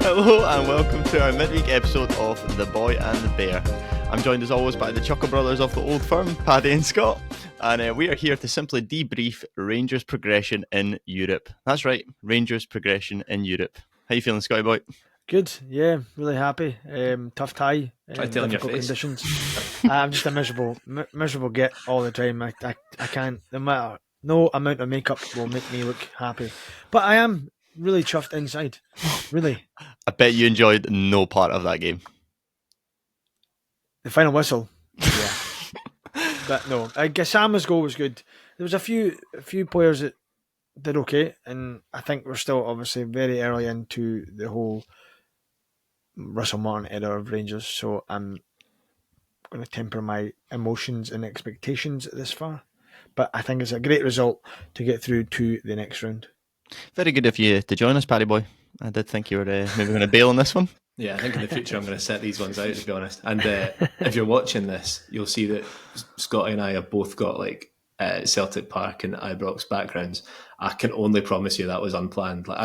Hello and welcome to our midweek episode of The Boy and the Bear. I'm joined as always by the Chuckle Brothers of the Old Firm, Paddy and Scott, and we are here to simply debrief Rangers' progression in Europe. That's right, Rangers' progression in Europe. How you feeling, Scotty boy? Good, yeah, really happy. Tough tie, Try telling your difficult face. conditions. I'm just a miserable git all the time. I can't, no amount of makeup will make me look happy. But I am really chuffed inside, really. I bet you enjoyed no part of that game. The final whistle, yeah. But no, I guess Sama's goal was good. There was a few players that did okay, and I think we're still obviously very early into the whole Russell Martin era of Rangers, so I'm going to temper my emotions and expectations this far. But I think it's a great result to get through to the next round. Very good of you to join us, Paddy boy. I did think you were maybe going to bail on this one. Yeah, I think in the future I'm going to set these ones out, to be honest. And if you're watching this, you'll see that Scotty and I have both got like Celtic Park and Ibrox backgrounds. I can only promise you that was unplanned. Like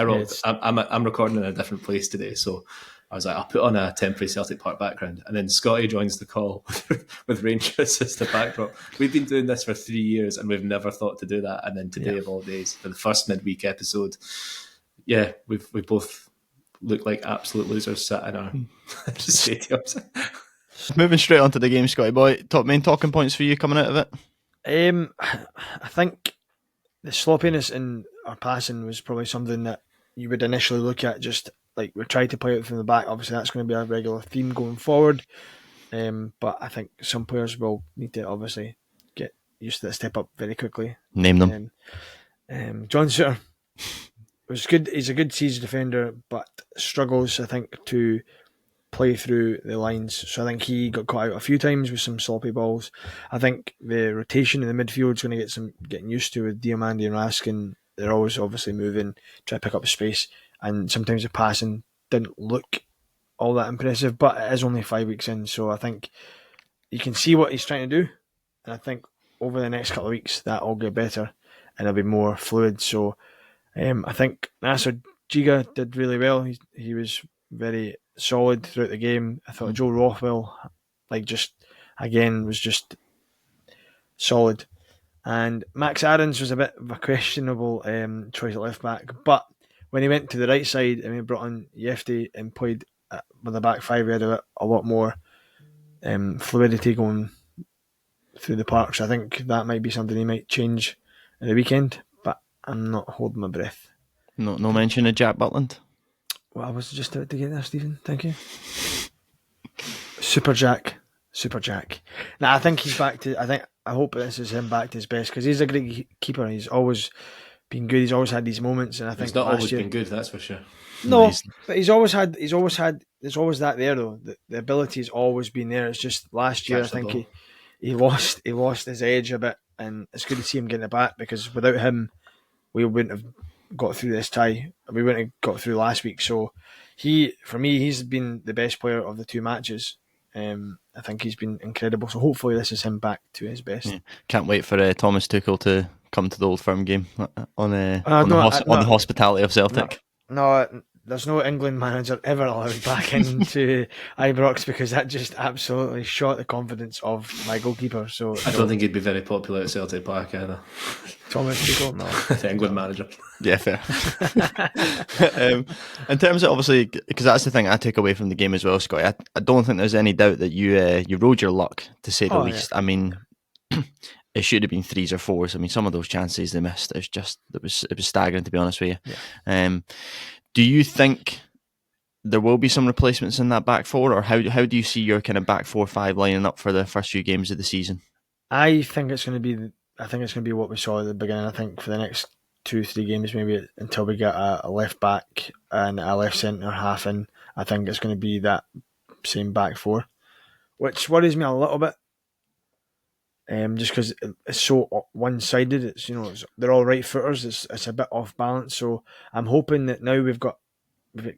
I'm recording in a different place today, so I was like, I'll put on a temporary Celtic Park background, and then Scotty joins the call with Rangers as the backdrop. We've been doing this for 3 years, and we've never thought to do that. And then today of all days, for the first midweek episode, yeah, we both look like absolute losers sat in our stadiums. Moving straight on to the game, Scotty boy. Main talking points for you coming out of it? I think the sloppiness in our passing was probably something that you would initially look at, just like we tried to play it from the back. Obviously, that's going to be a regular theme going forward. But I think some players will need to obviously get used to that step up very quickly. Name them. John Suter was good. He's a good siege defender, but struggles, I think, to play through the lines. So I think he got caught out a few times with some sloppy balls. I think the rotation in the midfield is going to get getting used to with Diomande and Raskin. They're always obviously moving, try to pick up space, and sometimes the passing didn't look all that impressive, but it is only 5 weeks in, so I think you can see what he's trying to do, and I think over the next couple of weeks that will get better and it'll be more fluid. So I think Nasser Giga did really well. He was very solid throughout the game. I thought Joe Rothwell was just solid. And Max Aarons was a bit of a questionable choice at left back, but when he went to the right side and we brought on Yefty and played with a back five, we had a lot more fluidity going through the park. So I think that might be something he might change in the weekend, but I'm not holding my breath. No mention of Jack Butland. Well, I was just about to get there, Stephen. Thank you. Super Jack. Now I think he's back to. I hope this is him back to his best, because he's a great keeper. He's always been good. He's always had these moments, and I think he's not always been good. That's for sure. No, but he's always had. There's always that there though. The ability's always been there. It's just last year I think he lost his edge a bit, and it's good to see him getting it back, because without him, we wouldn't have got through this tie. We wouldn't have got through last week. So for me, he's been the best player of the two matches. I think he's been incredible. So hopefully this is him back to his best. Yeah. Can't wait for Thomas Tuchel to come to the Old Firm game on the hospitality of Celtic. No, there's no England manager ever allowed back into Ibrox, because that just absolutely shot the confidence of my goalkeeper. So I don't think he'd be very popular at Celtic Park either. Thomas Tuchel, no. The England manager. Yeah, fair. In terms of, obviously, because that's the thing I take away from the game as well, Scotty, I don't think there's any doubt that you rode your luck, to say the least. Yeah. I mean, it should have been 3s or 4s. I mean, some of those chances they missed, it was staggering, to be honest with you. Yeah. Do you think there will be some replacements in that back four, or how do you see your kind of back 4-5 lining up for the first few games of the season? I think it's going to be what we saw at the beginning. I think for the next 2-3 games, maybe until we get a left back and a left centre half in, I think it's going to be that same back four, which worries me a little bit. Just because it's so one-sided. They're all right footers. It's a bit off balance. So I'm hoping that now we've got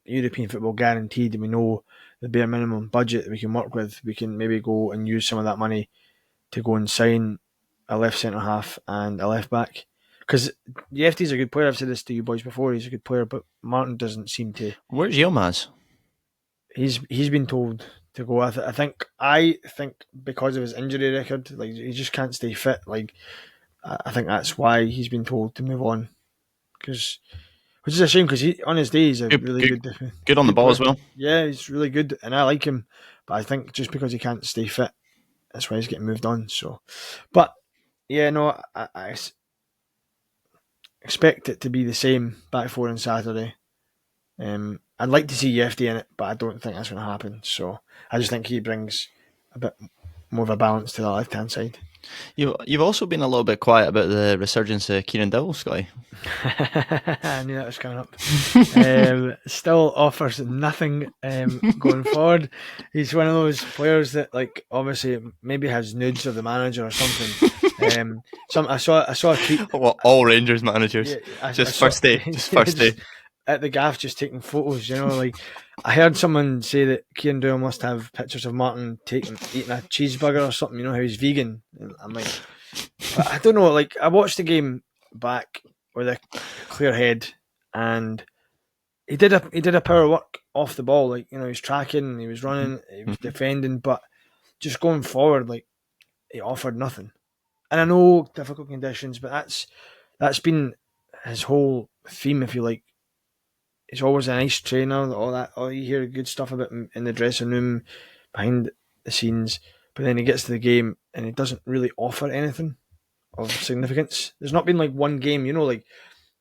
European football guaranteed, and we know the bare minimum budget that we can work with. We can maybe go and use some of that money to go and sign a left centre half and a left back. Because Yefty's a good player. I've said this to you boys before. He's a good player, but Martin doesn't seem to. Where's Yilmaz? he's been told to go. I think because of his injury record, like he just can't stay fit. Like I think that's why he's been told to move on. Which is a shame because he on his day he's a really good on the ball player. as well. Yeah, he's really good, and I like him. But I think just because he can't stay fit, that's why he's getting moved on. So, but yeah, no, I expect it to be the same back four on Saturday. I'd like to see Yefty in it, but I don't think that's going to happen. So I just think he brings a bit more of a balance to the left-hand side. You've also been a little bit quiet about the resurgence of Kieran Dowell, Scotty. I knew that was coming up. Still offers nothing going forward. He's one of those players that, like, obviously maybe has nudes of the manager or something. I saw a tweet. Well, all Rangers managers, first day at the gaff, just taking photos. Like I heard someone say that Kieran Dowell must have pictures of Martin eating a cheeseburger or something. How he's vegan. And I'm like, but I don't know. Like I watched the game back with a clear head, and he did a power work off the ball. Like he was tracking, he was running, he was defending, but just going forward, like he offered nothing. And I know difficult conditions, but that's been his whole theme, if you like. He's always a nice trainer, all that. Oh, you hear good stuff about him in the dressing room, behind the scenes, but then he gets to the game and he doesn't really offer anything of significance. There's not been like one game, like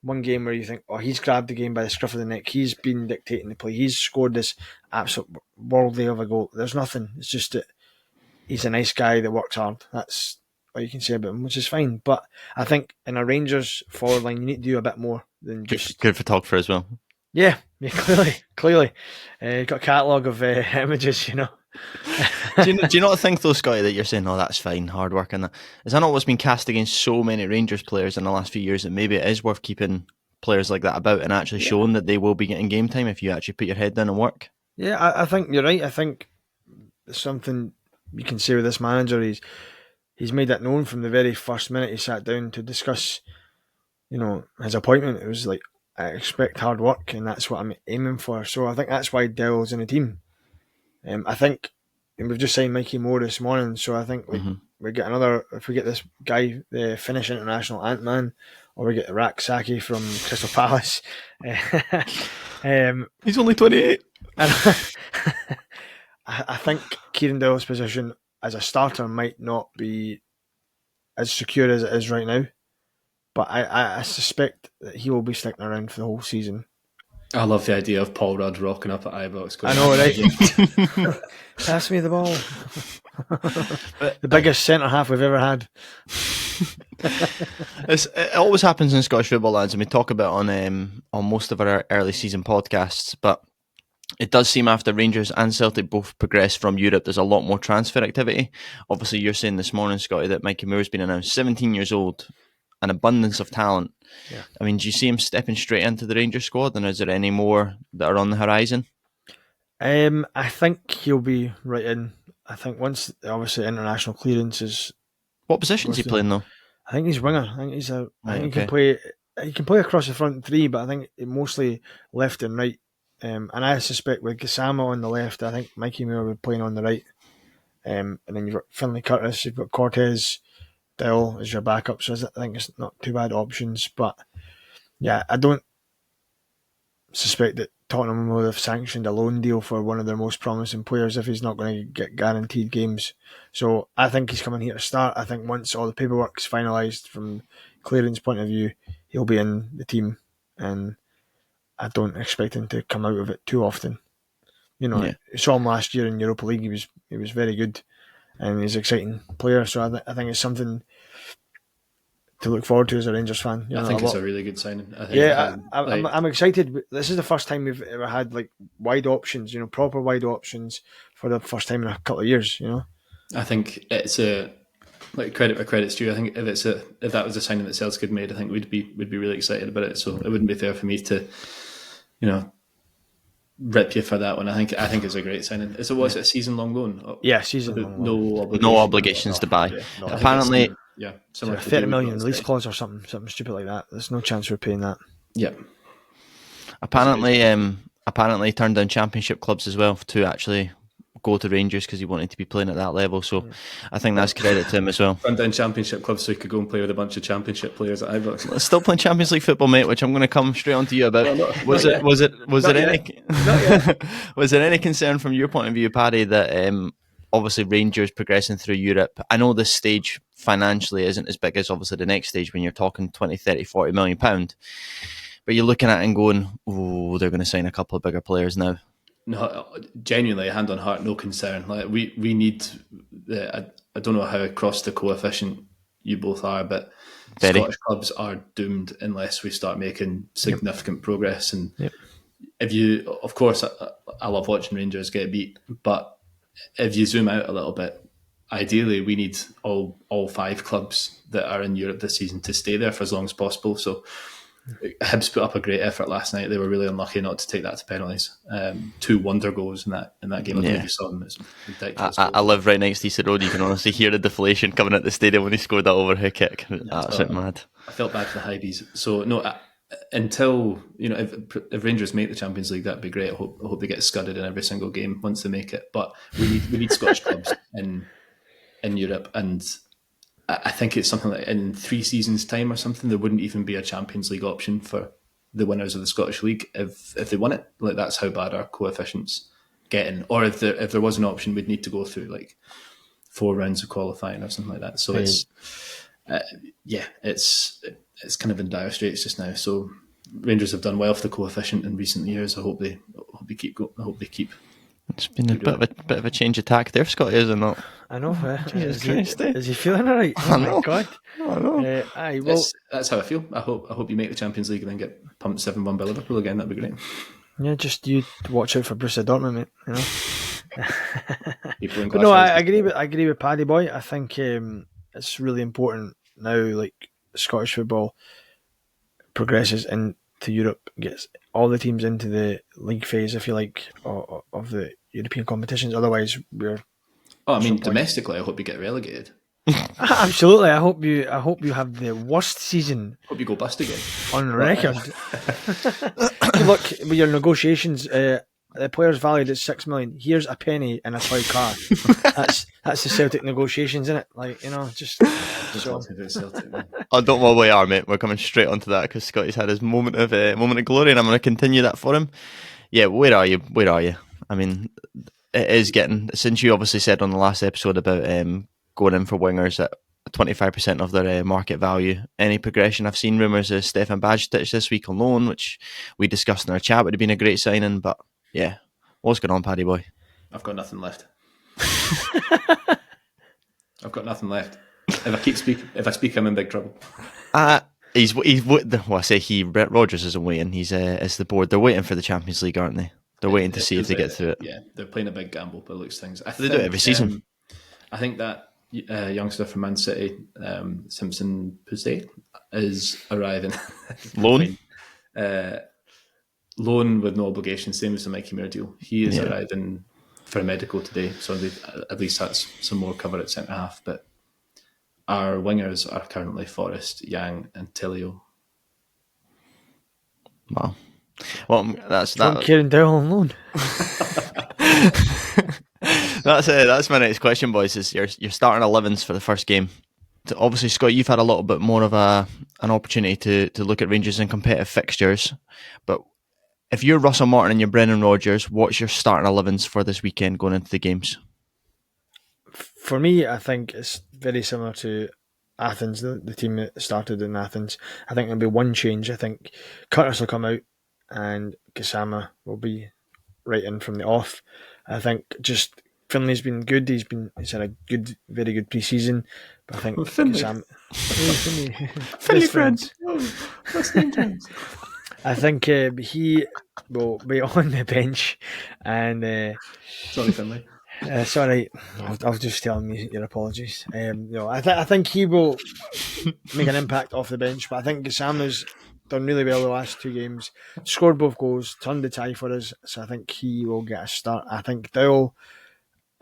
one game where you think, oh, he's grabbed the game by the scruff of the neck. He's been dictating the play. He's scored this absolute worldly of a goal. There's nothing. It's just that he's a nice guy that works hard. That's what you can say about him, which is fine. But I think in a Rangers forward line, you need to do a bit more than just good photographer as well. Yeah, clearly. Got a catalogue of images, do you not think though, Scotty, that you're saying, oh, that's fine, hard work and that? Is that not what's been cast against so many Rangers players in the last few years, that maybe it is worth keeping players like that about and actually showing that they will be getting game time if you actually put your head down and work? Yeah, I think you're right. I think there's something you can say with this manager. He's made that known from the very first minute he sat down to discuss, his appointment. It was like, I expect hard work, and that's what I'm aiming for. So I think that's why Dell's in the team. I think we've just signed Mikey Moore this morning, so I think we get another. If we get this guy, the Finnish international Ant-Man, or we get Rak Saki from Crystal Palace. He's only 28. I think Kieran Dell's position as a starter might not be as secure as it is right now. But I suspect that he will be sticking around for the whole season. I love the idea of Paul Rudd rocking up at Ibrox. I know, right? Pass me the ball. The biggest centre-half we've ever had. It always happens in Scottish football, lads, and we talk about it on most of our early season podcasts, but it does seem after Rangers and Celtic both progressed from Europe, there's a lot more transfer activity. Obviously, you're saying this morning, Scotty, that Mikey Moore's been announced, 17 years old, an abundance of talent. Yeah. I mean, do you see him stepping straight into the Rangers squad, and is there any more that are on the horizon? I think he'll be right in. I think once, obviously, international clearance is... What position is he playing, though? I think he's winger. I think he can play... He can play across the front three, but I think mostly left and right. And I suspect with Gassama on the left, I think Mikey Moore would be playing on the right. And then you've got Finlay Curtis, you've got Cortez, Dell as your backup, so I think it's not too bad options. But yeah, I don't suspect that Tottenham would have sanctioned a loan deal for one of their most promising players if he's not going to get guaranteed games. So I think he's coming here to start. I think once all the paperwork's finalised from clearance point of view, he'll be in the team, and I don't expect him to come out of it too often. You saw him last year in Europa League. He was very good. And he's an exciting player, so I think it's something to look forward to as a Rangers fan. I think it's a really good signing. I'm excited. This is the first time we've ever had like wide options, proper wide options for the first time in a couple of years. I think it's a credit where credit's due. I think if that was a signing that Celtic had made, I think we'd be really excited about it. So it wouldn't be fair for me to, rip you for that one. I think it's a great signing. Is it a season long loan? Yeah, season long. No obligations to buy. No, apparently, so 30 million release clause or something stupid like that. There's no chance we're paying that. Yeah. Apparently, apparently turned down Championship clubs as well to actually go to Rangers because he wanted to be playing at that level. So I think that's credit to him as well. Turned down Championship clubs so he could go and play with a bunch of Championship players at Ibrox. Still playing Champions League football, mate, which I'm going to come straight on to you about. Was there any concern from your point of view, Paddy, that obviously Rangers progressing through Europe? I know this stage financially isn't as big as obviously the next stage when you're talking 20, 30, 40 million pound. But you're looking at it and going, oh, they're going to sign a couple of bigger players now. No, genuinely, hand on heart, no concern. Like we need. I don't know how across the coefficient you both are, but Scottish clubs are doomed unless we start making significant progress. And if you, of course, I love watching Rangers get beat, but if you zoom out a little bit, ideally we need all 5 clubs that are in Europe this season to stay there for as long as possible. So Hibs put up a great effort last night. They were really unlucky not to take that to penalties. 2 wonder goals in that game. I don't know if you saw them. It's ridiculous. I live right next to Easter Road. You can honestly hear the deflation coming at the stadium when he scored that overhead kick. Absolutely mad. I felt bad for the Hibees. So no, until if Rangers make the Champions League, that'd be great. I hope they get scudded in every single game once they make it. But we need Scottish clubs in Europe, and I think it's something like in 3 seasons' time or something, there wouldn't even be a Champions League option for the winners of the Scottish League if they won it. Like, that's how bad our coefficients getting. Or if there was an option, we'd need to go through like 4 rounds of qualifying or something like that. So it's kind of in dire straits just now. So Rangers have done well for the coefficient in recent years. I hope they keep. It's been a bit of a change of tack there, Scotty, is it not? I know. Is he feeling all right? Oh my God! I know. That's how I feel. I hope you make the Champions League and then get pumped 7-1 by Liverpool again. That'd be great. Yeah, just you watch out for Borussia Dortmund, mate. You know. But no, I agree with Paddy Boy. I think it's really important now. Like, Scottish football progresses into Europe, gets all the teams into the league phase, if you like, of the European competitions. Otherwise, we're. Oh, I mean, domestically, I hope you get relegated. Absolutely, I hope you have the worst season. Hope you go bust again on record. Look, with your negotiations, the player's valued at 6 million. Here's a penny in a toy car. That's the Celtic negotiations, isn't it? like, just. Oh, don't worry, we are, mate. We're coming straight onto that because Scotty's had his moment of glory, and I'm going to continue that for him. Yeah, where are you? I mean, it is getting, since you obviously said on the last episode about going in for wingers at 25% of their market value. Any progression? I've seen rumours of Stefan Bajtic this week on loan, which we discussed in our chat would have been a great signing. But yeah, what's going on, Paddy Boy? I've got nothing left. I've got nothing left. If I speak, I'm in big trouble. He's well, I say he. Rodgers isn't waiting. He's it's the board. They're waiting for the Champions League, aren't they? They're waiting to see if they get through it. Yeah, they're playing a big gamble, but it looks things. They do it every season. I think that youngster from Man City, Simpson Poussey, is arriving. Loan? Loan with no obligation, same as the Mikey Muir deal. He is arriving for a medical today, so at least that's some more cover at centre half. But our wingers are currently Forrest, Yang, and Tillio. Wow. Well, that's that. Kieran Dowell on loan. That's my next question, boys. Is you're starting 11s for the first game. So obviously, Scott, you've had a little bit more of an opportunity to look at Rangers in competitive fixtures. But if you're Russell Martin and you're Brendan Rodgers, what's your starting 11s for this weekend going into the games? For me, I think it's very similar to Athens, the team that started in Athens. I think there'll be one change. I think Curtis will come out and Gassama will be right in from the off. I think just Finley's been good. He's had a very good pre-season. But I think Finley friends. I think he will be on the bench. And sorry, Finley. Sorry, I'll just tell him your apologies. I think he will make an impact off the bench, but I think Gassama's done really well the last 2 games, scored both goals, turned the tie for us, so I think he will get a start. I think Dowell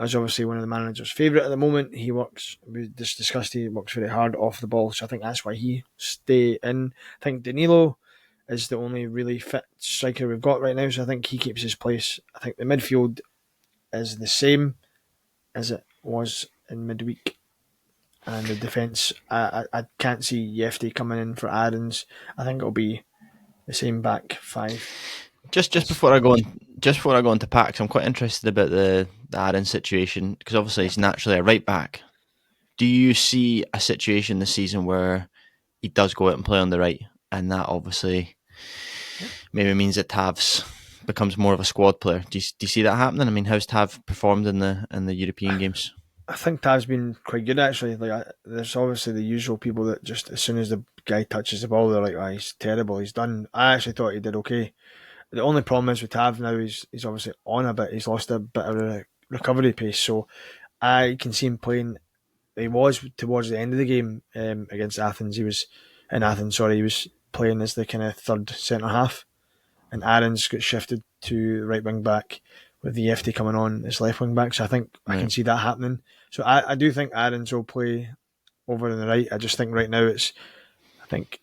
is obviously one of the manager's favourite at the moment. He works very hard off the ball, so I think that's why he stay in. I think Danilo is the only really fit striker we've got right now, so I think he keeps his place. I think the midfield is the same as it was in midweek, and the defence, I can't see Yefty coming in for Aarons. I think it'll be the same back five. Just before I go into packs, I'm quite interested about the Aarons situation, because obviously he's naturally a right back. Do you see a situation this season where he does go out and play on the right, and that obviously maybe means that Tav's becomes more of a squad player? Do you see that happening? I mean, how's Tav performed in the European games? I think Tav's been quite good, actually. There's obviously the usual people that just as soon as the guy touches the ball, they're like, he's terrible, he's done. I actually thought he did okay. The only problem is with Tav now, he's obviously on a bit. He's lost a bit of a recovery pace, so I can see him playing. He was towards the end of the game against Athens. He was playing as the kind of third centre half, and Aarons got shifted to right wing back with the FT coming on as left wing back. So I think I can see that happening. So I do think Aarons will play over on the right. I just think right now I think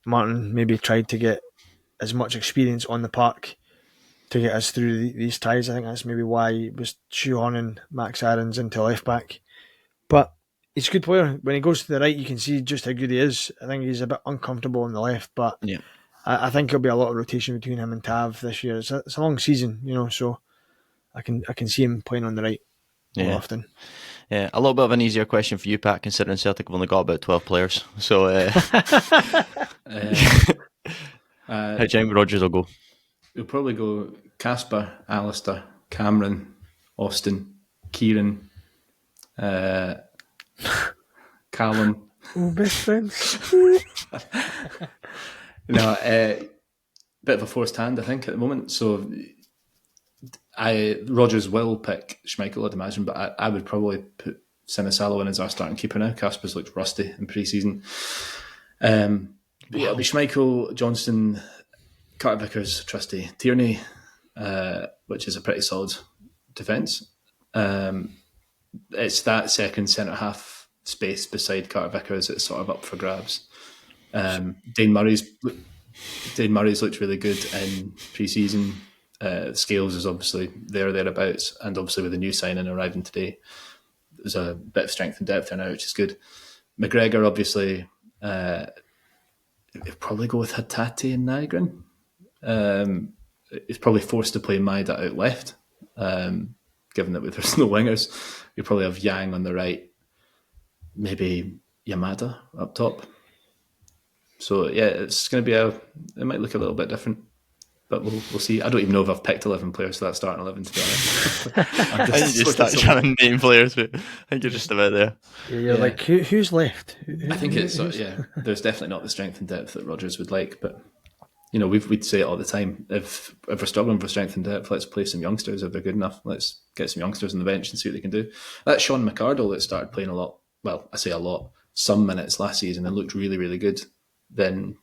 Martin maybe tried to get as much experience on the park to get us through these ties. I think that's maybe why he was shoehorning Max Aarons into left back. But he's a good player. When he goes to the right, you can see just how good he is. I think he's a bit uncomfortable on the left, but I think there'll be a lot of rotation between him and Tav this year. It's a long season, so I can see him playing on the right more often. Yeah, a little bit of an easier question for you, Pat, considering Celtic have only got about 12 players. So, how do you think Rogers will go? He'll probably go Casper, Alistair, Cameron, Austin, Kieran, Callum. Oh, best friends. No, bit of a forced hand, I think, at the moment. So Rogers will pick Schmeichel, I'd imagine, but I would probably put Sinisalo in as our starting keeper now. Casper's looked rusty in pre-season. But it'll be Schmeichel, Johnston, Carter Vickers, Trusty, Tierney, which is a pretty solid defence. It's that second centre-half space beside Carter Vickers that's sort of up for grabs. Dane Murray's looked really good in pre-season. Scales is obviously thereabouts, and obviously with the new signing arriving today, there's a bit of strength and depth there now, which is good. McGregor, obviously, he'll probably go with Hatate and Nygren. He's probably forced to play Maida out left, given that there's no wingers. You'll probably have Yang on the right, maybe Yamada up top. So yeah, it's going to be it might look a little bit different, but we'll see. I don't even know if I've picked 11 players for that starting 11, to be honest. I think you just start trying to name players, but I think you're just about there. Yeah, you're like, who's left? I think it's there's definitely not the strength and depth that Rodgers would like, but we'd say it all the time. If we're struggling for strength and depth, let's play some youngsters. If they're good enough, let's get some youngsters on the bench and see what they can do. That's Sean McArdle that started playing a lot. Well, I say a lot, some minutes last season and looked really, really good. Then,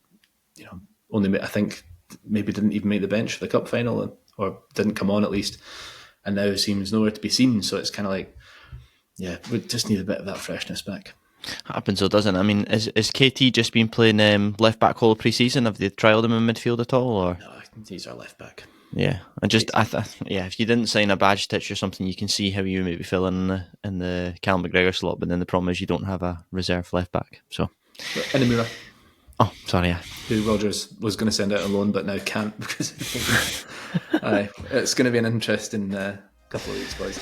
only I think maybe didn't even make the bench for the cup final, or didn't come on at least, and now seems nowhere to be seen. So it's kind of like, we just need a bit of that freshness back. Happens though, doesn't it? I mean, is KT just been playing left back whole pre-season? Have they trialled him in midfield at all? Or no, he's our left back. Yeah, and just if you didn't sign a badge stitch or something, you can see how you maybe fill in the Callum McGregor slot. But then the problem is you don't have a reserve left back. So Inamura. Oh, sorry, who Rodgers was going to send out on loan, but now can't because it's going to be an interesting couple of weeks, boys.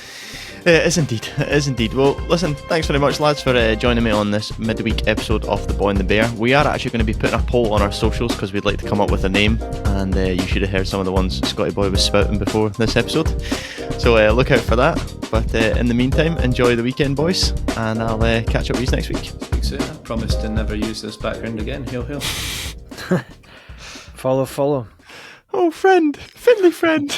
It is indeed. Well, listen, thanks very much, lads, for joining me on this midweek episode of The Boy and the Bear. We are actually going to be putting a poll on our socials because we'd like to come up with a name, and you should have heard some of the ones Scotty Boy was spouting before this episode. So look out for that. But in the meantime, enjoy the weekend, boys, and I'll catch up with you next week. Speak soon. I promise to never use this background again. Hail, hail. Follow. Oh, friend, friendly friend.